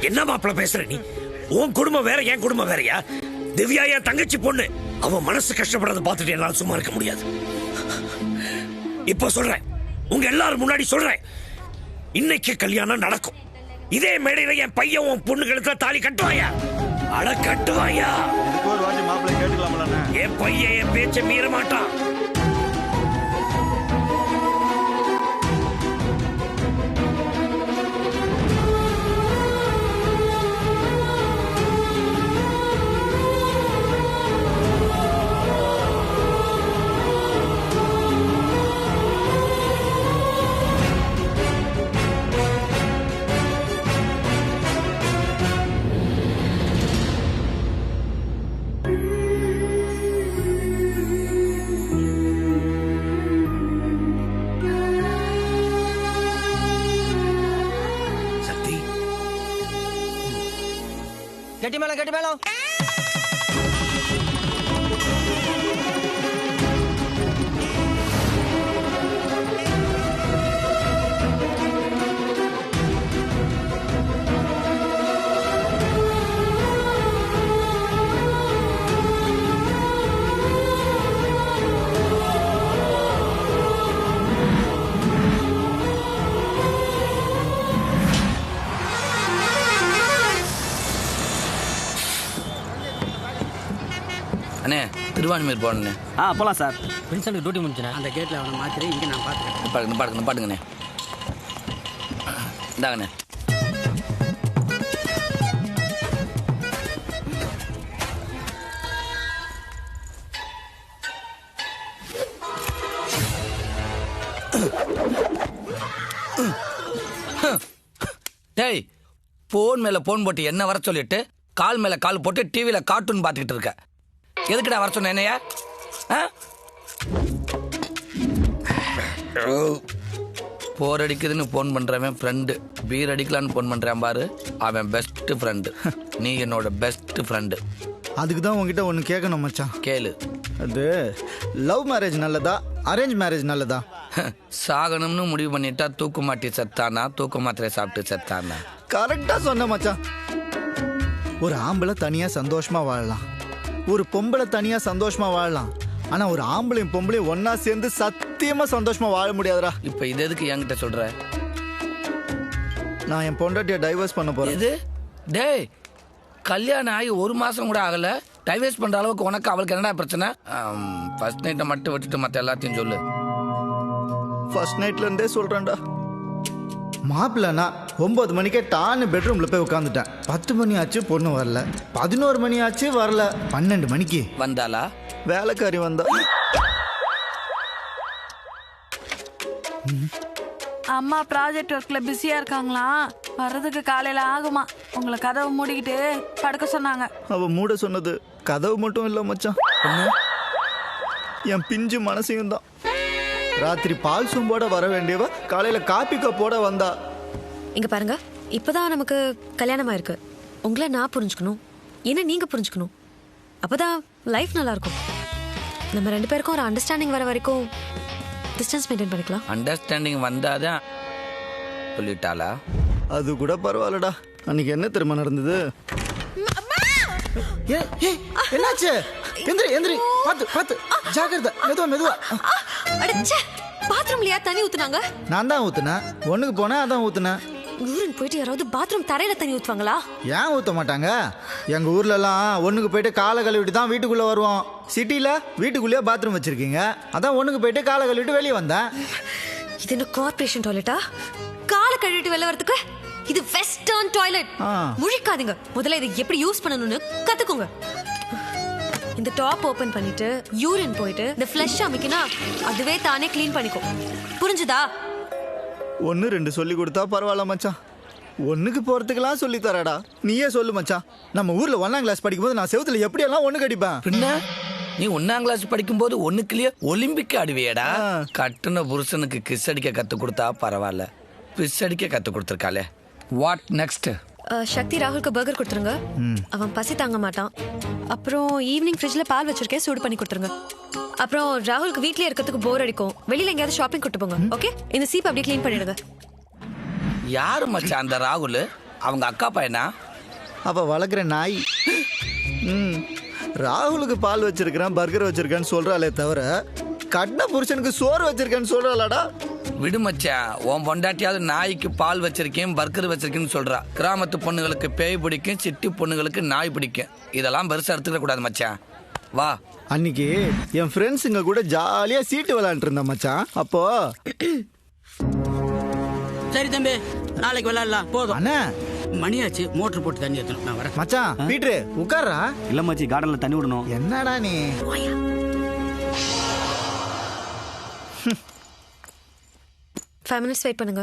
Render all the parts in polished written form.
என்ன மாப்பிள்ள பேசுற நீ? உன் குடும்பம் வேற, என் குடும்பம் வேறயா? திவ்யா என் தங்கச்சி பொண்ணு. அவன் மனசு கஷ்டப்படுறத பார்த்துட்டு என்னால சும்மா இருக்க முடியாது. இப்ப சொல்றேன், உங்க எல்லாரும் முன்னாடி சொல்றேன், இன்னைக்கு கல்யாணம் நடக்கும். இதே மேடையில என் பையன் உன் பொண்ணுகளுக்கு தாலி கட்டுவாயா? அட கட்டுவாயா? என் பையன் என் பேச்சை மீற மாட்டான். கட்டி மேளம் கட்டி மேளம். அண்ணே திருவான்மையூர் போகணுண்ணே. போகலாம் சார். Principal duty முடிச்சுண்ணே. அந்த கேட்டில் அவனை மாத்திரை இங்கே நான் பார்த்துக்கிறேன். பாட்டுங்கண்ணே. இந்தாங்கண்ணே. டேய், போன் மேல போன் போட்டு என்ன வர சொல்லிட்டு கால் மேல கால் போட்டு டிவியில கார்ட்டூன் பார்த்துக்கிட்டு இருக்க. எதுக்குடா வர சொன்ன என்னையா? போர் அடிக்குதுன்னு போன் பண்றவன் ஃப்ரெண்டு, பீர் அடிக்கலான்னு போன் பண்றான் பாரு, அவன் பெஸ்ட் ஃப்ரெண்டு. நீ என்னோட பெஸ்ட் ஃப்ரெண்டு. அதுக்கு தான் உங்ககிட்ட ஒன்று கேட்கணும் மச்சான். கேளு. அது லவ் மேரேஜ் நல்லதா, அரேஞ்ச் மேரேஜ் நல்லதா? சாகணும்னு முடிவு பண்ணிட்டா தூக்கு மாட்டி செத்தானா, தூக்கு மாத்திரை சாப்பிட்டு செத்தானா? கரெக்டாக சொன்ன மச்சான். ஒரு ஆம்பளை தனியாக சந்தோஷமா வாழலாம், ஒரு பொம்பளை தனியாக சந்தோஷமா வாழலாம். ஆனால் ஒரு ஆம்பளையும் பொம்பளையும் ஒன்னா சேர்ந்து சத்தியமா சந்தோஷமா வாழ முடியாதுடா. இப்போ இது எதுக்கு என்கிட்ட சொல்ற? நான் என் பொண்டாட்டியை டைவர்ஸ் பண்ண போறேன். எது? டேய், கல்யாணம் ஆகி 1 மாசம் கூட ஆகல, டைவர்ஸ் பண்ற அளவுக்கு உனக்கு அவளுக்கு என்னடா பிரச்சனை? ஃபர்ஸ்ட் நைட்டை மட்டும் விட்டுட்டு மற்ற எல்லாத்தையும் சொல்லு. ஃபர்ஸ்ட் நைட்ல இருந்தே சொல்றேன்டா. மாப்பிள்ளனா 9 மணிக்கே டான்னு பெட்ரூம்ல போய் உட்காந்துட்டேன். 10 மணி ஆச்சு, பொண்ணு வரல. 11 மணி ஆச்சு, வரல. 12 மணிக்கு வந்தாளா? வேலைக்காரி வந்தா. அம்மா ப்ராஜெக்ட் ஒர்க்ல பிஸியா இருக்காங்களா, வர்றதுக்கு காலையில ஆகுமா. உங்களை கதவை மூடிக்கிட்டு படுக்க சொன்னாங்க. அவ மூட சொன்னது கதவு மட்டும் இல்ல மச்சான், என் பிஞ்சு மனசையும் தான். ராத்திரி பால் சொம்போட வர வேண்டியவ காலையில காப்பி கப்போட வந்தா. இங்க பாருங்க, இப்பதான் நமக்கு கல்யாணம் ஆயிருக்கு. உங்களை நான் புரிஞ்சுக்கணும், என்ன நீங்க புரிஞ்சுக்கணும். அப்பதான் லைஃப் நல்லா இருக்கும். நம்ம 2 பேருக்கும் ஒரு அண்டர்ஸ்டாண்டிங் வர வரைக்கும் டிஸ்டன்ஸ் மெயின்டைன் பண்ணிக்கலாம். அண்டர்ஸ்டாண்டிங் வந்தாதான் சொல்லிட்டாளா? அது கூட பரவாயில்லடா. அன்னைக்கு என்ன தெரியுமா நடந்தது? என்னாச்சு? எந்திரி எந்திரி, பாத்து பாத்து, ஜாக்கிரதை, மெதுவா மெதுவா. அடச்சே, பாத்ரூம்லயா தண்ணி ஊத்துனாங்க? நான் தான் ஊத்துனேன். ஒண்ணுக்கு போனேன், அதான் ஊத்துனேன். ஊருக்கு போயிட்டு யாராவது பாத்ரூம் தரையில தண்ணி ஊத்துவாங்களா? ஏன் ஊத்த மாட்டாங்க? எங்க ஊர்ல எல்லாம் ஒண்ணுக்கு போயிட்டு காலை கழுவிட்டு தான் வீட்டுக்குள்ள வருவோம். சிட்டில வீட்டுக்குள்ளேயே பாத்ரூம் வச்சிருக்கீங்க, அதான் ஒண்ணுக்கு போயிட்டு காலை கழுவிட்டு வெளியே வந்தேன். இது என்ன கார்ப்பரேஷன் டாய்லெட்டா? காலை கழுவிட்டு வெளில வரதுக்கு இது வெஸ்டர்ன் டாய்லெட். முழிக்காதீங்க, முதல்ல இதை எப்படி யூஸ் பண்ணணும்னு கத்துக்கோங்க. இந்த டாப் ஓபன் பண்ணிட்டு யூரின் போயிட்டு இந்த ஃப்ளஷ் அமைக்கினா அதுவே தானே க்ளீன் பண்ணிக்கும். புரிஞ்சுதா? 1-2 சொல்லி கொடுத்தா பரவாயில்ல மச்சான். ஒண்ணுக்கு போறதுக்கெல்லாம் சொல்லி தரடா. நீயே சொல்லு மச்சான், நம்ம ஊர்ல 1ஆம் கிளாஸ் படிக்கும்போது நான் செவுத்துல எப்படியெல்லாம் ஒண்ணு கடிப்பேன். பின்ன நீ 1ஆம் கிளாஸ் படிக்கும்போது ஒண்ணுக்குள்ளேயே ஒலிம்பிக் ஆடுவியடா. கட்டுன புருஷனுக்கு கிஸ் அடிக்க கத்து கொடுத்தா பரவாயில்ல, பிஸ் அடிக்க கத்து கொடுத்துருக்காளே. What next? சக்தி ராகுலுக்கு பர்கர் கொடுத்துருங்க, அவன் பசி தாங்க மாட்டான். அப்புறம் ஈவினிங் ஃப்ரிட்ஜ்ல பால் வச்சிருக்கேன், சூடு பண்ணி கொடுத்துருங்க. அப்புறம் ராகுலுக்கு வீட்லயே இருக்கிறதுக்கு போர் அடிக்கும், வெளியில எங்கேயாவது ஷாப்பிங் கூட்டு போங்க. ஓகே, இந்த சீப் அப்படியே க்ளீன் பண்ணிடுங்க. யாரு மச்சான் அந்த ராகுல்? அவங்க அக்கா பையனா? அப்ப வளர்க்குற நாய். ராகுலுக்கு பால் வச்சிருக்கிறேன், பர்கர் வச்சிருக்கேன்னு சொல்றாளே தவிர கண்ண புருஷனுக்கு சோறு வச்சிருக்கேன்னு சொல்றாளாடா. விடு மச்சான், உன் பொண்டாட்டியாவது நாய்க்கு பால் வச்சிருக்கேன் பர்கர் வச்சிருக்கேன்னு சொல்றா. கிராமத்து பொண்ணுங்களுக்கு பேய் பிடிக்கும், சிட்டி பொண்ணுங்களுக்கு நாய் பிடிக்கும். இதெல்லாம் பெருசா எடுத்துக்க கூடாது மச்சான். வா. அன்னைக்கு என் ஃப்ரெண்ட்ஸுங்க கூட ஜாலியா சீட்டு விளையாண்டு இருந்தேன் மச்சான். அப்போ சரி தம்பி, நாளைக்கு விளையாடலாம். போதும் அண்ணா மணியாச்சு, மோட்டர் போட்டு தண்ணி ஏற்றணும். நான் வரேன் மச்சான். பீட்ரு உட்கார்றா. இல்ல மச்சி, கார்டன்ல தண்ணி விடணும். என்னடா நீ? 5 minutes வெயிட் பண்ணுங்க,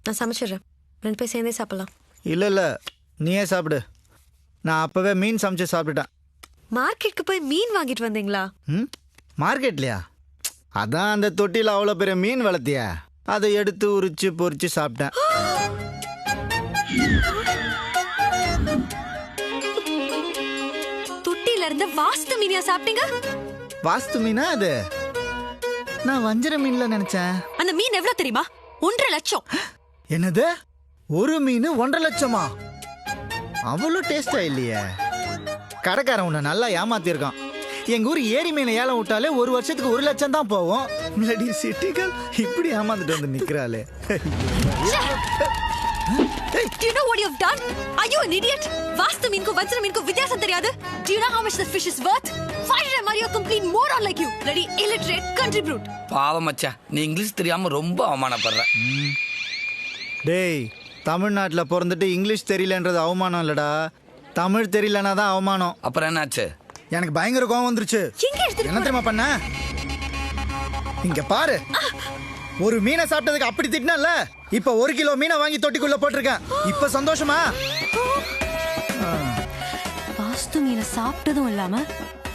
நான் சமைச்சிடுறேன். 2 பேர் சேர்ந்தே சாப்பிடலாம். இல்ல நீயே சாப்பிடு. நான் அப்பவே மீன் சமைச்சு சாப்பிட்டுட்டேன். மார்க்கெட்டுக்கு போய் மீன் வாங்கிட்டு வந்தீங்களா? மார்க்கெட்லையா? அதான் அந்த தொட்டியில் அவ்வளோ பெரிய மீன் வளர்த்திய, அதை எடுத்து உரிச்சு பொரிச்சு சாப்பிட்டேன். தொட்டில இருந்து வாஸ்து மீனியா சாப்பிட்டீங்க? வாஸ்து மீனா அது? நான் வஞ்சர மீன்ல நினைச்சேன். அந்த மீன் எவ்வளவு தெரியுமா? 1.5 லட்சம். என்னது? ஒரு மீன் 1.5 லட்சமா? அவ்வளோ டேஸ்டா இல்லையே. கடைக்காரன் உன்னை நல்லா ஏமாத்திருக்கான். எங்க ஊர் ஏரி மீனை ஏலம் விட்டாலே 1 வருஷத்துக்கு 1 லட்சம் தான் போவோம். முன்னாடி சிட்டிகள் இப்படி ஏமாந்துட்டு வந்து நிக்கிறாளே. Do you know what you've done? Are you an idiot? வாஸ்து மீனுக்கு வஞ்சர மீனுக்கு வித்தியாசம் தெரியாது? Do you know how much the fish is worth? Why did I marry a complete moron like you? Bloody illiterate country brute. பாவம் மச்சான், நீ English தெரியாம ரொம்ப அவமானப்படுற. டேய், தமிழ்நாட்டில் பிறந்துட்டு இங்கிலீஷ் தெரியலன்றது அவமானம் இல்லடா, தமிழ் தெரியலனா தான் அவமானம். அப்புறம் என்னாச்சு? எனக்கு பயங்கர கோவம் வந்துருச்சு. எங்க எடுத்துட்டு என்ன தெரியுமா பண்ண? இங்க பாரு, ஒரு மீனை சாப்பிட்டதுக்கு அப்படி திட்டினல, இப்ப 1 கிலோ மீனை வாங்கி தொட்டிக்குள்ள போட்டிருக்கேன். இப்ப சந்தோஷமா? வாஸ்து மீனை சாப்பிட்டதும் இல்லாம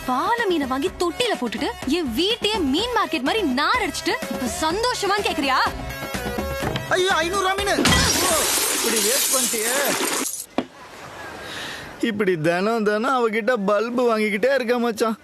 பால மீனை வாங்கி தொட்டில போட்டுட்டு என் வீட்டையே மீன் மார்க்கெட் மாதிரி நார் அடிச்சிட்டு இப்ப சந்தோஷமான்னு கேக்குறியா? ஐயோ, 500 ரூபா மீன் இப்படி வேஸ்ட் பண்ணிட்டியே. இப்படி தினம் அவகிட்ட பல்பு வாங்கிக்கிட்டே இருக்க மச்சான்.